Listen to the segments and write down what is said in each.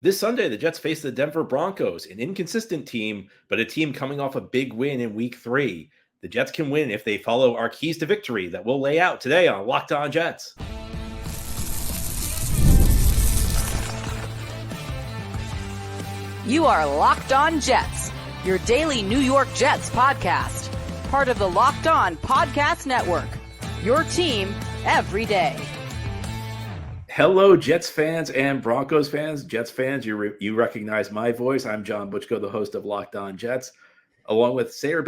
This Sunday, the Jets face the Denver Broncos, an inconsistent team, but a team coming off a big win in week 3. The Jets can win if they follow our keys to victory that we'll lay out today on Locked On Jets. You are Locked On Jets, your daily New York Jets podcast. Part of the Locked On Podcast Network, your team every day. Hello, Jets fans and Broncos fans. Jets fans, you recognize my voice. I'm John Butchko, the host of Locked On Jets, along with Sayre,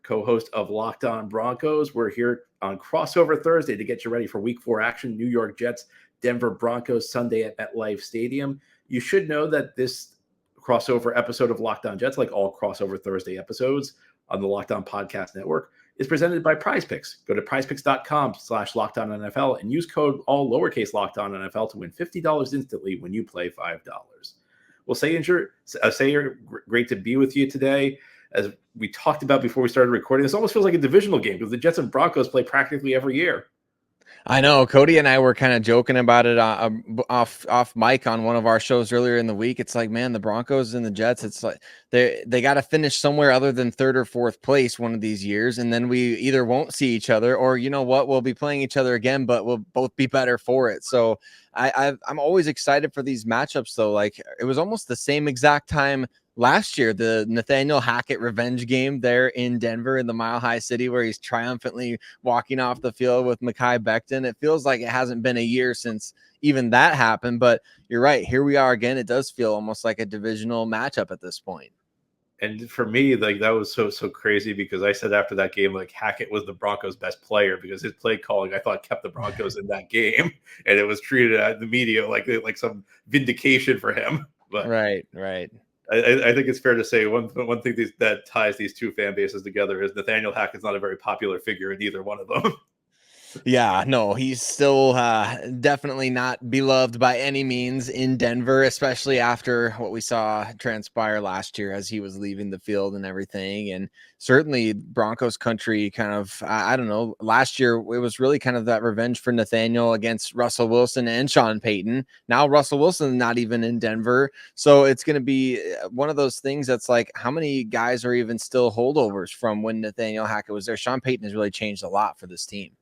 co-host of Locked On Broncos. We're here on Crossover Thursday to get you ready for Week 4 action. New York Jets, Denver Broncos, Sunday at MetLife Stadium. You should know that this crossover episode of Locked On Jets, like all Crossover Thursday episodes on the Locked On Podcast Network, is presented by PrizePicks. Go to prizepicks.com/LockedOnNFL and use code all lowercase LockedOnNFL to win $50 instantly when you play $5. Well, Sayre, great to be with you today. As we talked about before we started recording, this almost feels like a divisional game because the Jets and Broncos play practically every year. I know. Cody and I were kind of joking about it off mic on one of our shows earlier in the week. It's like, man, the Broncos and the Jets, it's like they got to finish somewhere other than third or fourth place one of these years. And then we either won't see each other or, you know what, we'll be playing each other again, but we'll both be better for it. So I'm always excited for these matchups, though. Like, it was almost the same exact time last year, the Nathaniel Hackett revenge game there in Denver in the Mile High City, where he's triumphantly walking off the field with Mekhi Becton. It feels like it hasn't been a year since even that happened, but you're right. Here we are again. It does feel almost like a divisional matchup at this point. And for me, like, that was so crazy because I said after that game, like, Hackett was the Broncos' best player because his play calling, I thought, kept the Broncos in that game, and it was treated at the media like some vindication for him. But right. I think it's fair to say one thing that ties these two fan bases together is Nathaniel Hackett's not a very popular figure in either one of them. Yeah, no, he's still definitely not beloved by any means in Denver, especially after what we saw transpire last year as he was leaving the field and everything. And certainly Broncos country kind of, I don't know, last year it was really kind of that revenge for Nathaniel against Russell Wilson and Sean Payton. Now Russell Wilson not even in Denver. So it's going to be one of those things that's like, how many guys are even still holdovers from when Nathaniel Hackett was there? Sean Payton has really changed a lot for this team.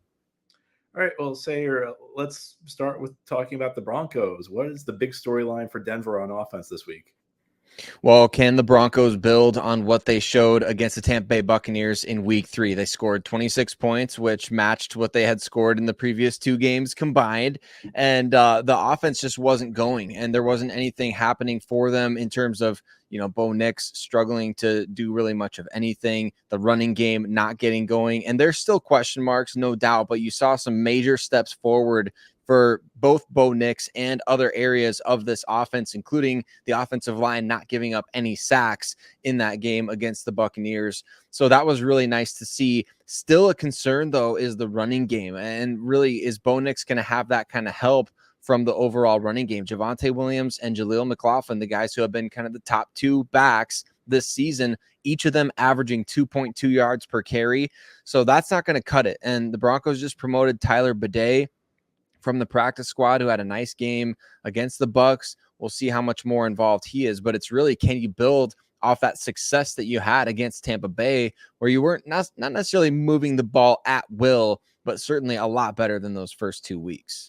All right, well, Sayre, let's start with talking about the Broncos. What is the big storyline for Denver on offense this week? Well, can the Broncos build on what they showed against the Tampa Bay Buccaneers in week 3? They scored 26 points, which matched what they had scored in the previous 2 games combined. And the offense just wasn't going, and there wasn't anything happening for them in terms of, Bo Nix struggling to do really much of anything, the running game not getting going. And there's still question marks, no doubt, but you saw some major steps forward for both Bo Nix and other areas of this offense, including the offensive line not giving up any sacks in that game against the Buccaneers. So that was really nice to see. Still a concern, though, is the running game. And really, is Bo Nix going to have that kind of help from the overall running game? Javonte Williams and Jaleel McLaughlin, the guys who have been kind of the top 2 backs this season, each of them averaging 2.2 yards per carry. So that's not going to cut it. And the Broncos just promoted Tyler Bidet from the practice squad, who had a nice game against the Bucs. We'll see how much more involved he is, but it's really, can you build off that success that you had against Tampa Bay, where you weren't not necessarily moving the ball at will, but certainly a lot better than those first 2 weeks.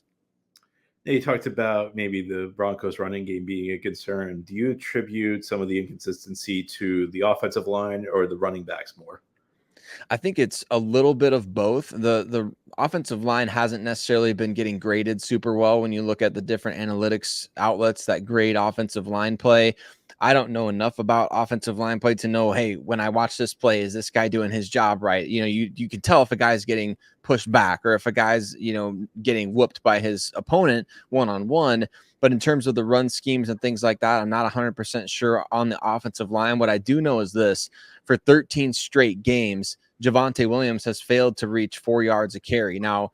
You talked about maybe the Broncos running game being a concern. Do you attribute some of the inconsistency to the offensive line or the running backs more? I think it's a little bit of both. The offensive line hasn't necessarily been getting graded super well when you look at the different analytics outlets that grade offensive line play. I don't know enough about offensive line play to know, hey, when I watch this play, is this guy doing his job right? You can tell if a guy's getting pushed back or if a guy's, getting whooped by his opponent one-on-one. But in terms of the run schemes and things like that, I'm not 100% sure on the offensive line. What I do know is this: for 13 straight games, Javonte Williams has failed to reach 4 yards a carry. Now,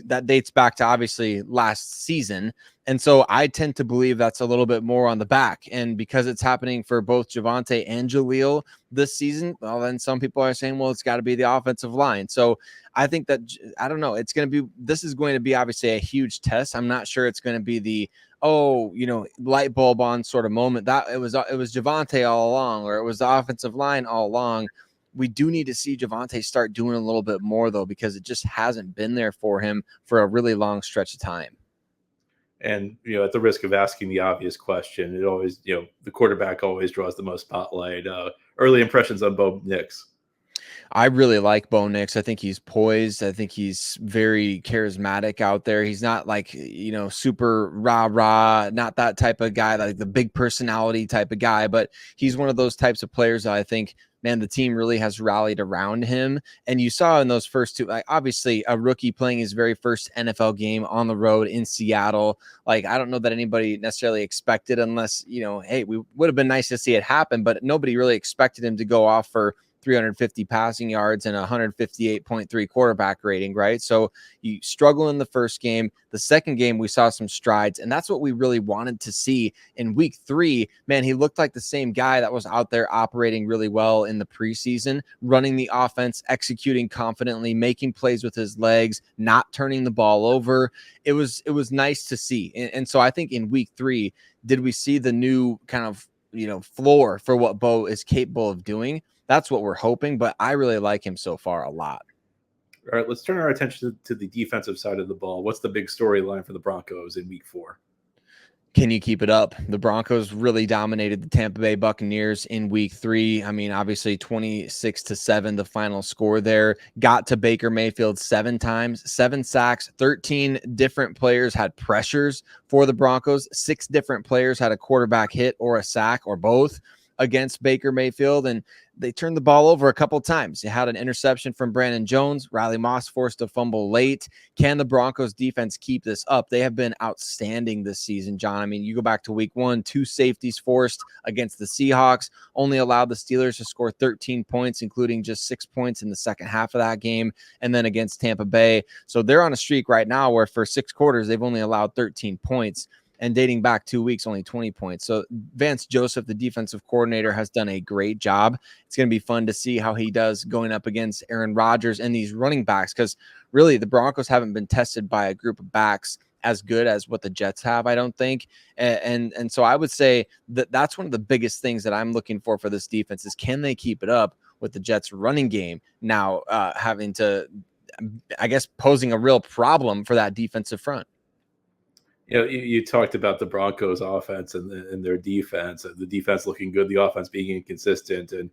that dates back to obviously last season. And so I tend to believe that's a little bit more on the back. And because it's happening for both Javonte and Jaleel this season, well, then some people are saying, well, it's got to be the offensive line. So I think that, I don't know, this is going to be obviously a huge test. I'm not sure it's going to be the, light bulb on sort of moment. That it was Javonte all along, or it was the offensive line all along. We do need to see Javonte start doing a little bit more, though, because it just hasn't been there for him for a really long stretch of time. And, at the risk of asking the obvious question, it always, the quarterback always draws the most spotlight. Early impressions on Bo Nix. I really like Bo Nix. I think he's poised. I think he's very charismatic out there. He's not like, super rah-rah, not that type of guy, like the big personality type of guy, but he's one of those types of players that I think, man, the team really has rallied around him. And you saw in those first two, like obviously a rookie playing his very first NFL game on the road in Seattle. Like, I don't know that anybody necessarily expected, unless, hey, we would have been nice to see it happen, but nobody really expected him to go off for 350 passing yards and 158.3 quarterback rating, right? So you struggle in the first game. The second game, we saw some strides, and that's what we really wanted to see in week 3. Man, he looked like the same guy that was out there operating really well in the preseason, running the offense, executing confidently, making plays with his legs, not turning the ball over. It was nice to see. And so I think in week 3, did we see the new kind of, floor for what Bo is capable of doing? That's what we're hoping, but I really like him so far a lot. All right, let's turn our attention to the defensive side of the ball. What's the big storyline for the Broncos in week 4? Can you keep it up? The Broncos really dominated the Tampa Bay Buccaneers in week 3. I mean, obviously 26-7, the final score there. Got to Baker Mayfield 7 times, 7 sacks, 13 different players had pressures for the Broncos. 6 different players had a quarterback hit or a sack or both against Baker Mayfield, and they turned the ball over a couple times. You had an interception from Brandon Jones. Riley Moss forced a fumble late. Can the Broncos defense keep this up? They have been outstanding this season, John. I mean, you go back to week 1, 2 safeties forced against the Seahawks, only allowed the Steelers to score 13 points, including just 6 points in the second half of that game, and then against Tampa Bay. So they're on a streak right now where for 6 quarters, they've only allowed 13 points. And dating back 2 weeks, only 20 points. So Vance Joseph, the defensive coordinator, has done a great job. It's going to be fun to see how he does going up against Aaron Rodgers and these running backs, because really the Broncos haven't been tested by a group of backs as good as what the Jets have, I don't think. And so I would say that that's one of the biggest things that I'm looking for this defense is, can they keep it up with the Jets running game now having to, I guess, posing a real problem for that defensive front. You talked about the Broncos offense and their defense, the defense looking good, the offense being inconsistent. And,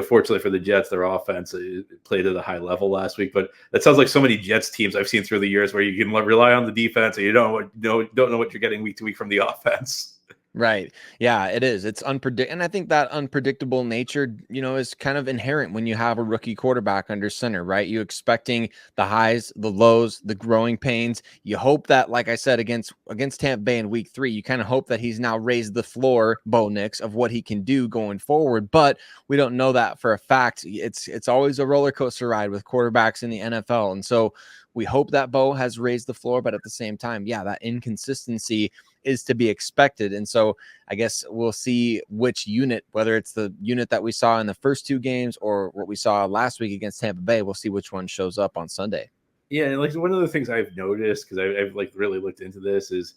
fortunately for the Jets, their offense played at a high level last week. But that sounds like so many Jets teams I've seen through the years where you can rely on the defense and you don't know what you're getting week to week from the offense. Right. Yeah, it is. It's unpredictable. And I think that unpredictable nature, is kind of inherent when you have a rookie quarterback under center, right? You expecting the highs, the lows, the growing pains. You hope that, like I said, against Tampa Bay in week 3, you kind of hope that he's now raised the floor, Bo Nix, of what he can do going forward. But we don't know that for a fact. It's always a roller coaster ride with quarterbacks in the NFL. And so we hope that Bo has raised the floor, but at the same time, yeah, that inconsistency is to be expected. And so I guess we'll see which unit, whether it's the unit that we saw in the first 2 games or what we saw last week against Tampa Bay, we'll see which one shows up on Sunday. Yeah, and like one of the things I've noticed, because I've like really looked into this, is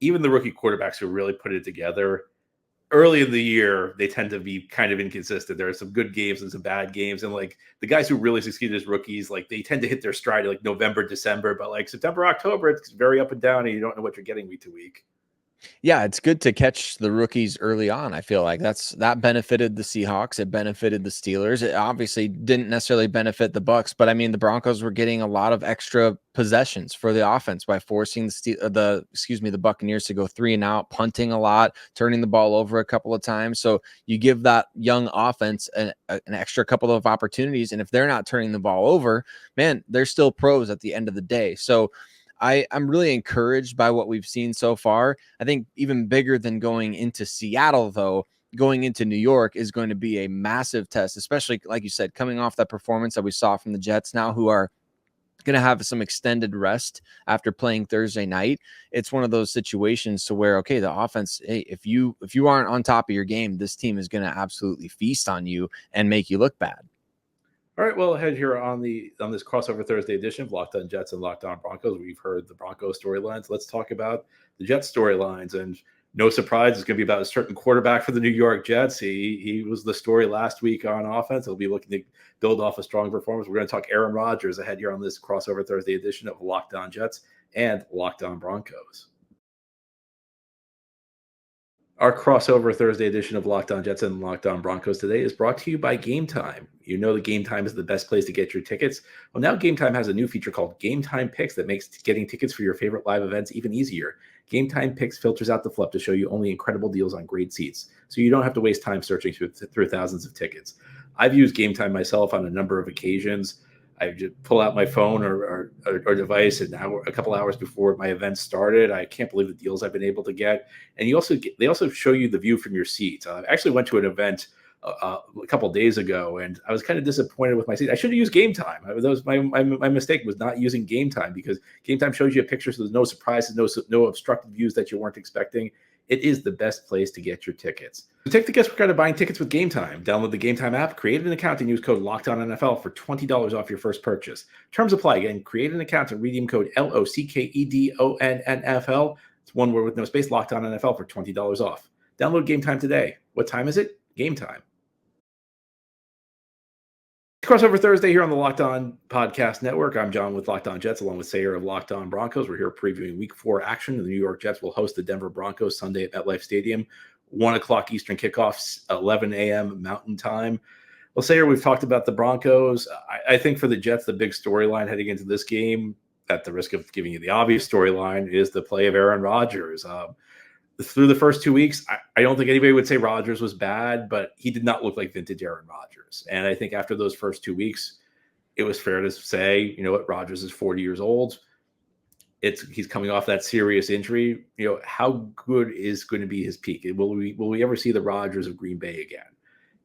even the rookie quarterbacks who really put it together early in the year, they tend to be kind of inconsistent. There are some good games and some bad games. And like the guys who really succeeded as rookies, like they tend to hit their stride like November, December, but like September, October, it's very up and down and you don't know what you're getting week to week. Yeah, it's good to catch the rookies early on. I feel like that benefited the Seahawks. It benefited the Steelers. It obviously didn't necessarily benefit the Bucs, but I mean, the Broncos were getting a lot of extra possessions for the offense by forcing the Buccaneers to go 3 and out, punting a lot, turning the ball over a couple of times. So you give that young offense an extra couple of opportunities, and if they're not turning the ball over, man, they're still pros at the end of the day. So I'm really encouraged by what we've seen so far. I think even bigger than going into Seattle, though, going into New York is going to be a massive test, especially like you said, coming off that performance that we saw from the Jets now, who are going to have some extended rest after playing Thursday night. It's one of those situations to where, okay, the offense, hey, if you aren't on top of your game, this team is going to absolutely feast on you and make you look bad. All right, well, ahead here on this crossover Thursday edition of Locked On Jets and Locked On Broncos, we've heard the Broncos storylines. Let's talk about the Jets storylines. And no surprise, it's going to be about a certain quarterback for the New York Jets. He was the story last week on offense. He'll be looking to build off a strong performance. We're going to talk Aaron Rodgers ahead here on this crossover Thursday edition of Locked On Jets and Locked On Broncos. Our crossover Thursday edition of Locked On Jets and Locked On Broncos today is brought to you by Gametime. You know that Gametime is the best place to get your tickets. Well, now Gametime has a new feature called Gametime Picks that makes getting tickets for your favorite live events even easier. Gametime Picks filters out the fluff to show you only incredible deals on great seats, so you don't have to waste time searching through thousands of tickets. I've used Gametime myself on a number of occasions. I just pull out my phone or device an hour, a couple hours before my event started. I can't believe the deals I've been able to get. And they also show you the view from your seat. I actually went to an event a couple of days ago, and I was kind of disappointed with my seat. I should have used Gametime. That was my mistake, was not using Gametime, because Gametime shows you a picture, so there's no surprises, no obstructed views that you weren't expecting. It is the best place to get your tickets. So take the guesswork out of buying tickets with Gametime. Download the Gametime app, create an account, and use code LOCKEDONNFL for $20 off your first purchase. Terms apply. Again, create an account and redeem code LOCKEDONNFL. It's one word with no space, LOCKEDONNFL for $20 off. Download Gametime today. What time is it? Gametime. Crossover Thursday here on the Locked On Podcast Network. I'm John with Locked On Jets, along with Sayre of Locked On Broncos. We're here previewing Week 4 action. The New York Jets will host the Denver Broncos Sunday at MetLife Stadium. 1 o'clock Eastern kickoffs, 11 a.m. Mountain Time. Well, Sayre, we've talked about the Broncos. I think for the Jets, the big storyline heading into this game, at the risk of giving you the obvious storyline, is the play of Aaron Rodgers. Through the first 2 weeks, I don't think anybody would say Rodgers was bad, but he did not look like vintage Aaron Rodgers. And I think after those first 2 weeks, it was fair to say, you know what, Rodgers is 40 years old. He's coming off that serious injury. You know, how good is going to be his peak? Will we ever see the Rodgers of Green Bay again?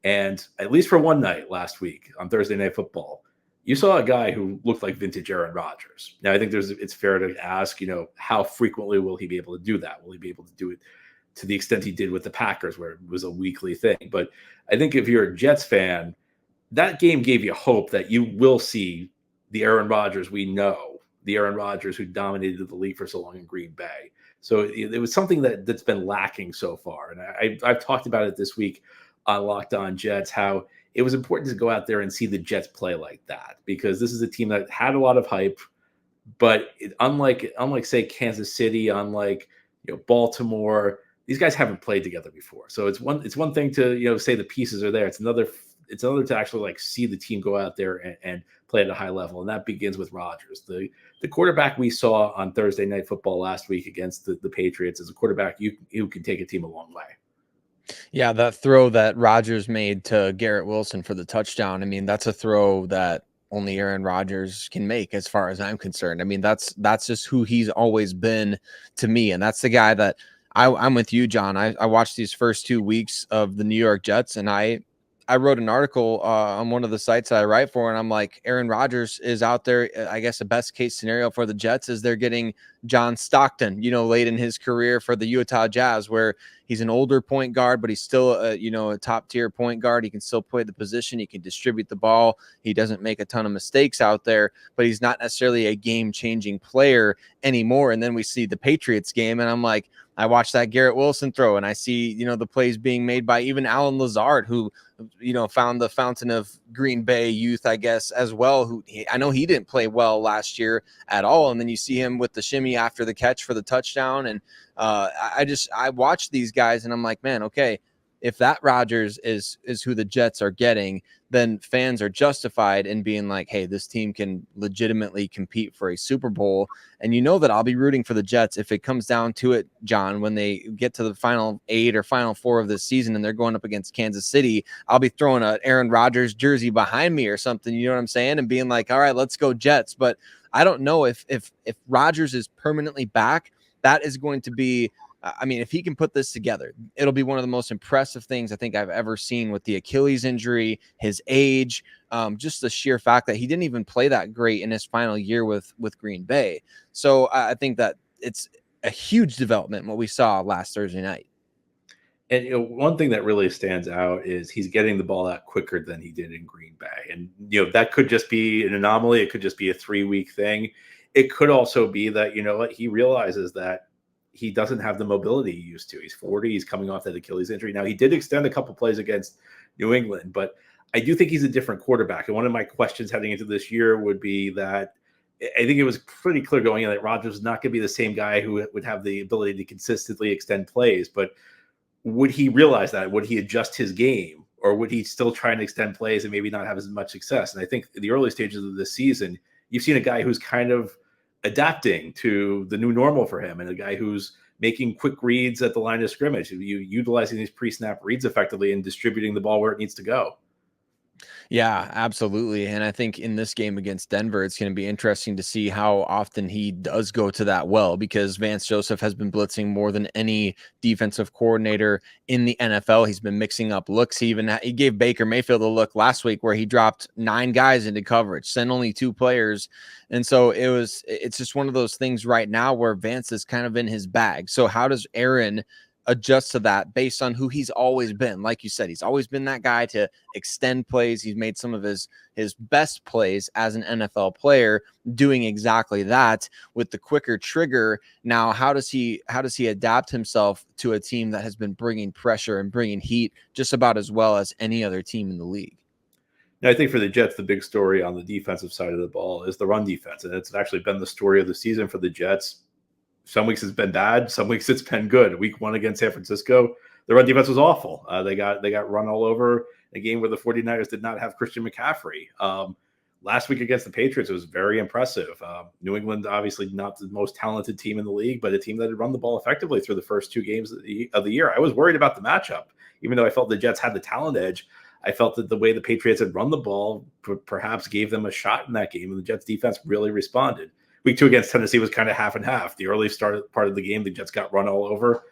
And at least for one night last week on Thursday Night Football, you saw a guy who looked like vintage Aaron Rodgers. Now, I think it's fair to ask, you know, how frequently will he be able to do that? Will he be able to do it to the extent he did with the Packers, where it was a weekly thing? But I think if you're a Jets fan, that game gave you hope that you will see the Aaron Rodgers we know, the Aaron Rodgers who dominated the league for so long in Green Bay. So it was something that's been lacking so far. And I've talked about it this week on Locked On Jets, how it was important to go out there and see the Jets play like that, because this is a team that had a lot of hype, but unlike say Kansas City, unlike, you know, Baltimore, these guys haven't played together before. So it's one thing to, you know, say the pieces are there. It's another to actually like see the team go out there and play at a high level, and that begins with Rodgers. The quarterback we saw on Thursday Night Football last week against the Patriots is a quarterback who can take a team a long way. Yeah, that throw that Rodgers made to Garrett Wilson for the touchdown, I mean, that's a throw that only Aaron Rodgers can make, as far as I'm concerned. I mean, that's just who he's always been to me, and that's the guy that I'm with you, John. I watched these first 2 weeks of the New York Jets, and I wrote an article on one of the sites that I write for, and I'm like, Aaron Rodgers is out there. I guess the best case scenario for the Jets is they're getting John Stockton, you know, late in his career for the Utah Jazz, where he's an older point guard, but he's still a top tier point guard. He can still play the position. He can distribute the ball. He doesn't make a ton of mistakes out there, but he's not necessarily a game changing player anymore. And then we see the Patriots game, and I'm like, I watched that Garrett Wilson throw, and I see, you know, the plays being made by even Alan Lazard, who, you know, found the fountain of Green Bay youth, I guess, as well. I know he didn't play well last year at all. And then you see him with the shimmy after the catch for the touchdown. And I watched these guys, and I'm like, man, okay, if that Rodgers is who the Jets are getting, then fans are justified in being like, hey, this team can legitimately compete for a Super Bowl. And you know that I'll be rooting for the Jets if it comes down to it, John, when they get to the final 8 or final 4 of this season and they're going up against Kansas City. I'll be throwing an Aaron Rodgers jersey behind me or something, you know what I'm saying? And being like, all right, let's go Jets. But I don't know if Rodgers is permanently back, that is going to be I mean, if he can put this together, it'll be one of the most impressive things I think I've ever seen with the Achilles injury, his age, just the sheer fact that he didn't even play that great in his final year with Green Bay. So I think that it's a huge development in what we saw last Thursday night. And one thing that really stands out is he's getting the ball out quicker than he did in Green Bay. And that could just be an anomaly. It could just be a 3-week thing. It could also be that, he realizes that he doesn't have the mobility he used to. He's 40. He's coming off that Achilles injury. Now, he did extend a couple plays against New England, but I do think he's a different quarterback. And one of my questions heading into this year would be that I think it was pretty clear going in that Rodgers was not going to be the same guy who would have the ability to consistently extend plays. But would he realize that? Would he adjust his game? Or would he still try and extend plays and maybe not have as much success? And I think in the early stages of this season, you've seen a guy who's kind of adapting to the new normal for him, and a guy who's making quick reads at the line of scrimmage, utilizing these pre-snap reads effectively and distributing the ball where it needs to go. Yeah, absolutely. And I think in this game against Denver, it's going to be interesting to see how often he does go to that well, because Vance Joseph has been blitzing more than any defensive coordinator in the NFL. He's been mixing up looks. He gave Baker Mayfield a look last week where he dropped 9 guys into coverage, sent only 2 players. And so it's just one of those things right now where Vance is kind of in his bag. So how does Aaron adjust to that based on who he's always been? Like you said, he's always been that guy to extend plays. He's made some of his best plays as an NFL player doing exactly that with the quicker trigger. Now, how does he adapt himself to a team that has been bringing pressure and bringing heat just about as well as any other team in the league? Now, I think for the Jets, the big story on the defensive side of the ball is the run defense. And it's actually been the story of the season for the Jets. Some weeks it's been bad. Some weeks it's been good. Week 1 against San Francisco, the run defense was awful. They got run all over, a game where the 49ers did not have Christian McCaffrey. Last week against the Patriots, it was very impressive. New England, obviously not the most talented team in the league, but a team that had run the ball effectively through the first 2 games of the year. I was worried about the matchup. Even though I felt the Jets had the talent edge, I felt that the way the Patriots had run the ball perhaps gave them a shot in that game, and the Jets defense really responded. Week 2 against Tennessee was kind of half and half. The early part of the game, the Jets got run all over.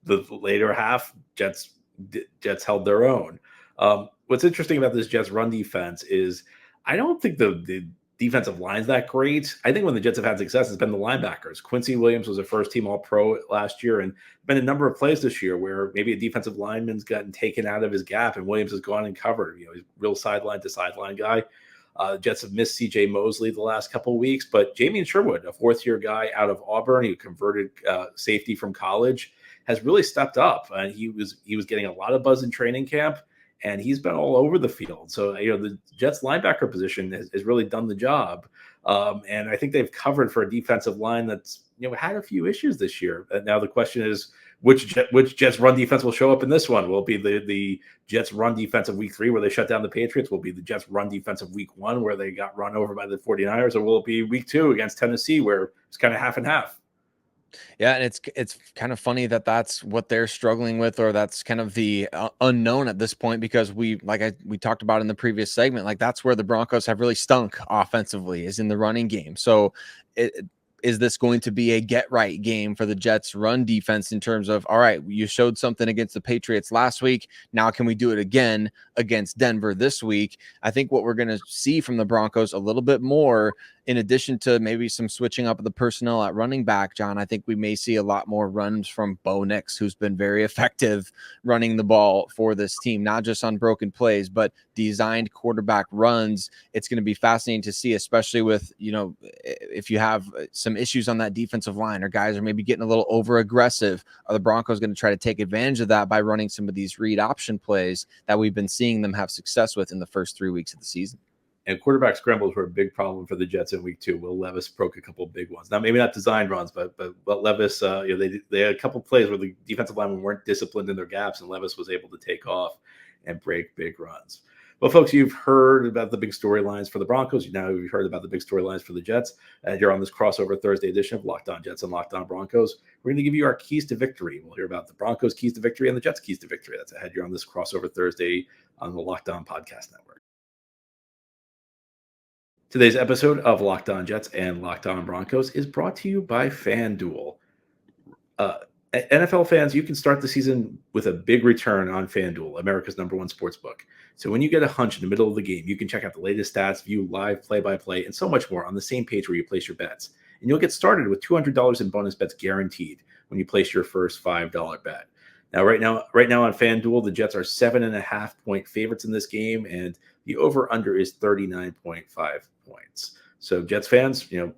The later half, Jets held their own. What's interesting about this Jets run defense is I don't think the defensive line's that great. I think when the Jets have had success, it's been the linebackers. Quincy Williams was a first-team All-Pro last year, and been a number of plays this year where maybe a defensive lineman's gotten taken out of his gap, and Williams has gone and covered. He's a real sideline to sideline guy. Jets have missed C.J. Mosley the last couple of weeks, but Jamie Sherwood, a 4th-year guy out of Auburn, he converted safety from college, has really stepped up. And he was getting a lot of buzz in training camp, and he's been all over the field. So the Jets linebacker position has really done the job, and I think they've covered for a defensive line that's had a few issues this year. And now the question is, which Jets run defense will show up in this one? Will it be the Jets run defense of week 3 where they shut down the Patriots? Will it be the Jets run defense of week 1 where they got run over by the 49ers? Or will it be week 2 against Tennessee where it's kind of half and half? Yeah, and it's kind of funny that that's what they're struggling with, or that's kind of the unknown at this point, because we talked about in the previous segment, like that's where the Broncos have really stunk offensively, is in the running game. So is this going to be a get right game for the Jets run defense in terms of, all right, you showed something against the Patriots last week. Now can we do it again against Denver this week? I think what we're going to see from the Broncos a little bit more, in addition to maybe some switching up of the personnel at running back, John, I think we may see a lot more runs from Bo Nix, who's been very effective running the ball for this team, not just on broken plays, but designed quarterback runs. It's going to be fascinating to see, especially with, if you have some issues on that defensive line, or guys are maybe getting a little over aggressive, are the Broncos going to try to take advantage of that by running some of these read option plays that we've been seeing them have success with in the first 3 weeks of the season? And quarterback scrambles were a big problem for the Jets in week 2. Will Levis broke a couple of big ones. Now, maybe not designed runs, but Levis, they had a couple of plays where the defensive linemen weren't disciplined in their gaps, and Levis was able to take off and break big runs. Well, folks, you've heard about the big storylines for the Broncos. Now you've heard about the big storylines for the Jets. You're on this crossover Thursday edition of Locked On Jets and Locked On Broncos. We're going to give you our keys to victory. We'll hear about the Broncos' keys to victory and the Jets' keys to victory. That's ahead here on this crossover Thursday on the Locked On Podcast Network. Today's episode of Locked On Jets and Locked On Broncos is brought to you by FanDuel. NFL fans, you can start the season with a big return on FanDuel, America's #1 sports book. So when you get a hunch in the middle of the game, you can check out the latest stats, view live play-by-play, and so much more on the same page where you place your bets. And you'll get started with $200 in bonus bets guaranteed when you place your first $5 bet. Now, right now on FanDuel, the Jets are 7.5-point favorites in this game, and the over/under is 39.5 points. So Jets fans, a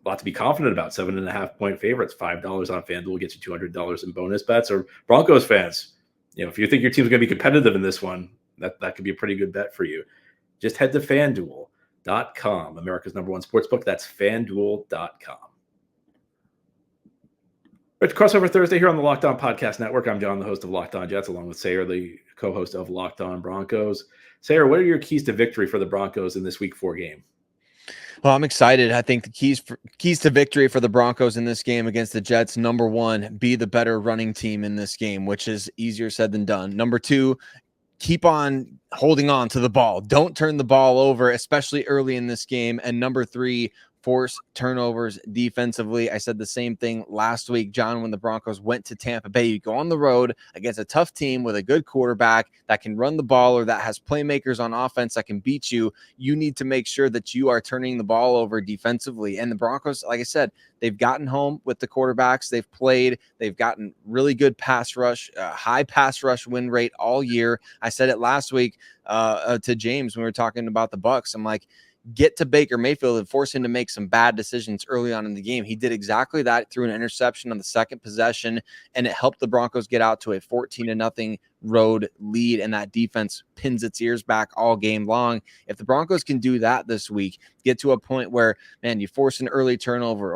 lot to be confident about. 7.5-point favorites, $5 on FanDuel gets you $200 in bonus bets. Or Broncos fans, if you think your team's going to be competitive in this one, that could be a pretty good bet for you. Just head to FanDuel.com, America's #1 sportsbook. That's FanDuel.com. It's Crossover Thursday here on the Locked On Podcast Network. I'm John, the host of Locked On Jets, along with Sayre, the co-host of Locked On Broncos. Sayre, what are your keys to victory for the Broncos in this Week 4 game? Well, I'm excited. I think the keys to victory for the Broncos in this game against the Jets, number one, be the better running team in this game, which is easier said than done. Number two, keep on holding on to the ball. Don't turn the ball over, especially early in this game. And number three, force turnovers defensively. I said the same thing last week, John, when the Broncos went to Tampa Bay. You go on the road against a tough team with a good quarterback that can run the ball or that has playmakers on offense that can beat you. You need to make sure that you are turning the ball over defensively. And the Broncos, like I said, they've gotten home with the quarterbacks they've played. They've gotten really good pass rush, high pass rush win rate all year. I said it last week to James when we were talking about the Bucks. I'm like, get to Baker Mayfield and force him to make some bad decisions early on in the game. He did exactly that through an interception on the second possession, and it helped the Broncos get out to a 14-0 road lead, and that defense pins its ears back all game long. If the Broncos can do that this week, get to a point where, man, you force an early turnover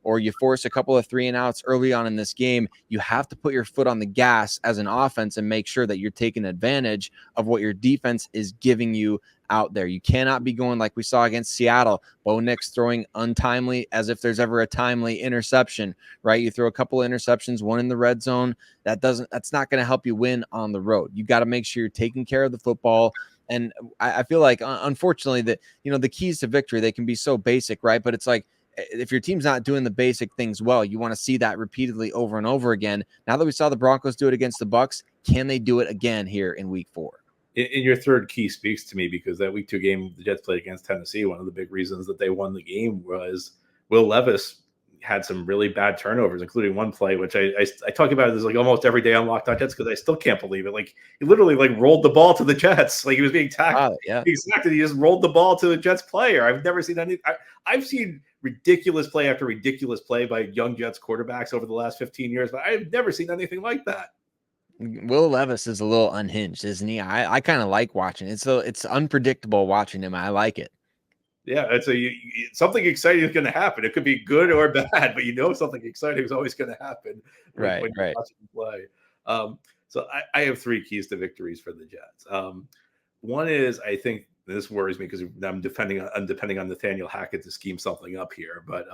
or you force a couple of 3-and-outs early on in this game, you have to put your foot on the gas as an offense and make sure that you're taking advantage of what your defense is giving you out there. You cannot be going like we saw against Seattle, Bo Nix throwing untimely as if there's ever a timely interception, right? You throw a couple of interceptions, one in the red zone. That's not going to help you win on the road. You got to make sure you're taking care of the football. And I feel like, unfortunately, that, the keys to victory, they can be so basic, right? But it's like, if your team's not doing the basic things well, you want to see that repeatedly over and over again. Now that we saw the Broncos do it against the Bucks, can they do it again here in Week 4? In your third key speaks to me because that Week 2 game the Jets played against Tennessee, one of the big reasons that they won the game was Will Levis had some really bad turnovers, including one play, which I talk about this like almost every day on Locked On Jets because I still can't believe it. Like he literally rolled the ball to the Jets, like he was being tackled. He just rolled the ball to the Jets player. I've never seen any. I've seen ridiculous play after ridiculous play by young Jets quarterbacks over the last 15 years, but I've never seen anything like that. Will Levis is a little unhinged, isn't he? I kind of like watching it. So it's unpredictable watching him. I like it. Yeah, something exciting is going to happen. It could be good or bad, but something exciting is always going to to when you're watching him play. So I have three keys to victories for the Jets. One is, I think this worries me because I'm depending on Nathaniel Hackett to scheme something up here. But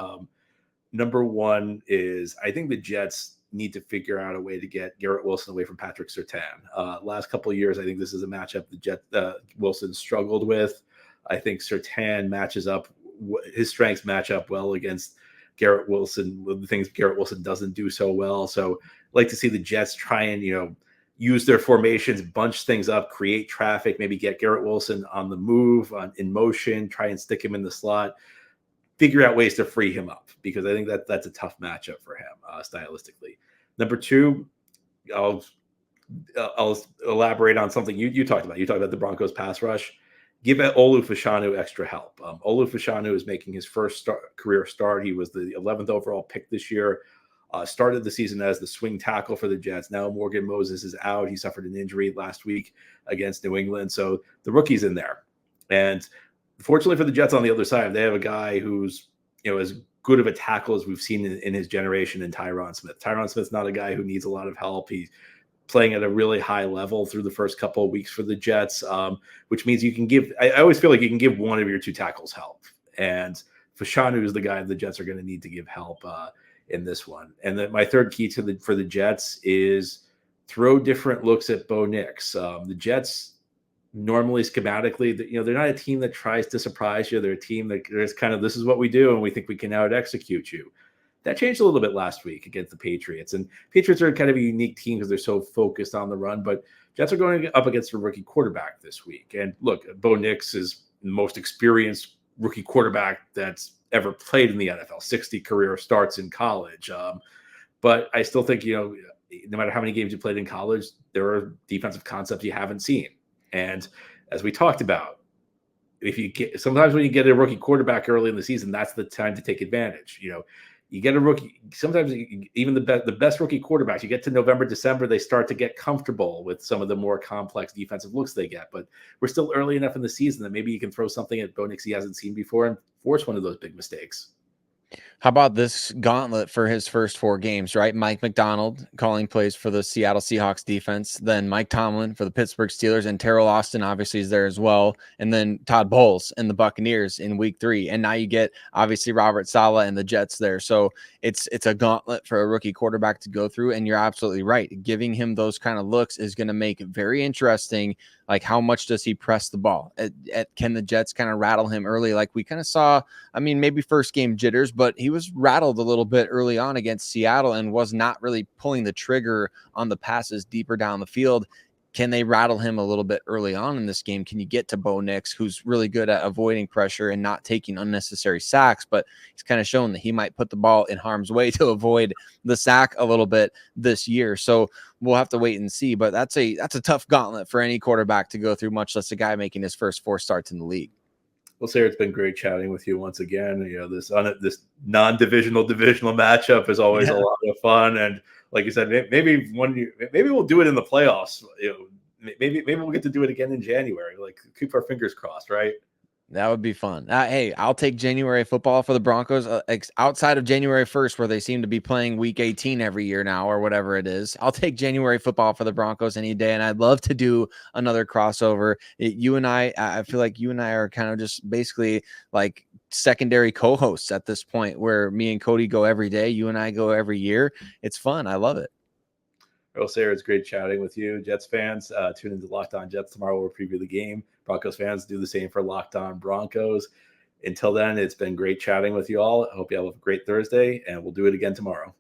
number one is I think the Jets need to figure out a way to get Garrett Wilson away from Patrick Surtain. Last couple of years, I think this is a matchup Wilson struggled with. I think Surtain his strengths match up well against Garrett Wilson, the things Garrett Wilson doesn't do so well. So I'd like to see the Jets try and, use their formations, bunch things up, create traffic, maybe get Garrett Wilson on the move, in motion, try and stick him in the slot, figure out ways to free him up because I think that's a tough matchup for him stylistically. Number two, I'll elaborate on something you talked about. You talked about the Broncos pass rush. Give Olu Fashanu extra help. Olu Fashanu is making his first career start. He was the 11th overall pick this year. Started the season as the swing tackle for the Jets. Now Morgan Moses is out. He suffered an injury last week against New England. So the rookie's in there. And fortunately for the Jets on the other side, they have a guy who's as good of a tackle as we've seen in his generation in Tyron Smith. Tyron Smith's not a guy who needs a lot of help. He's playing at a really high level through the first couple of weeks for the Jets, which means you can give – I always feel like you can give one of your two tackles help. And Fashanu is the guy the Jets are going to need to give help in this one. And then my third key for the Jets is throw different looks at Bo Nix. The Jets normally schematically, they're not a team that tries to surprise you. They're a team that is kind of, this is what we do, and we think we can out execute you. That changed a little bit last week against the Patriots. And Patriots are kind of a unique team because they're so focused on the run, but Jets are going up against a rookie quarterback this week. And look, Bo Nix is the most experienced rookie quarterback that's ever played in the NFL, 60 career starts in college. But I still think, no matter how many games you played in college, there are defensive concepts you haven't seen. And as we talked about, sometimes when you get a rookie quarterback early in the season, that's the time to take advantage. You get a rookie. Sometimes even the best rookie quarterbacks, you get to November, December, they start to get comfortable with some of the more complex defensive looks they get. But we're still early enough in the season that maybe you can throw something at Bo Nix he hasn't seen before and force one of those big mistakes. How about this gauntlet for his first 4 games, right? Mike McDonald calling plays for the Seattle Seahawks defense, then Mike Tomlin for the Pittsburgh Steelers, and Terrell Austin obviously is there as well, and then Todd Bowles and the Buccaneers in week 3. And now you get obviously Robert Saleh and the Jets there. So it's a gauntlet for a rookie quarterback to go through, and you're absolutely right. Giving him those kind of looks is going to make it very interesting. Like, how much does he press the ball? Can the Jets kind of rattle him early? Like we kind of saw, maybe first game jitters, but he was rattled a little bit early on against Seattle and was not really pulling the trigger on the passes deeper down the field. Can they rattle him a little bit early on in this game? Can you get to Bo Nix, who's really good at avoiding pressure and not taking unnecessary sacks, but he's kind of shown that he might put the ball in harm's way to avoid the sack a little bit this year. So we'll have to wait and see, but that's a tough gauntlet for any quarterback to go through, much less a guy making his first 4 starts in the league. Well, Sayre, it's been great chatting with you once again. This non-divisional divisional matchup is always a lot of fun, and like you said, maybe we'll do it in the playoffs. Maybe we'll get to do it again in January. Like, keep our fingers crossed, right? That would be fun. Hey, I'll take January football for the Broncos outside of January 1st, where they seem to be playing week 18 every year now or whatever it is. I'll take January football for the Broncos any day. And I'd love to do another crossover. I feel like you and I are kind of just basically like secondary co-hosts at this point, where me and Cody go every day. You and I go every year. It's fun. I love it. Well, Sayre, it's great chatting with you. Jets fans, tune into Locked On Jets tomorrow. We'll preview the game. Broncos fans, do the same for Locked On Broncos. Until then, it's been great chatting with you all. I hope you have a great Thursday, and we'll do it again tomorrow.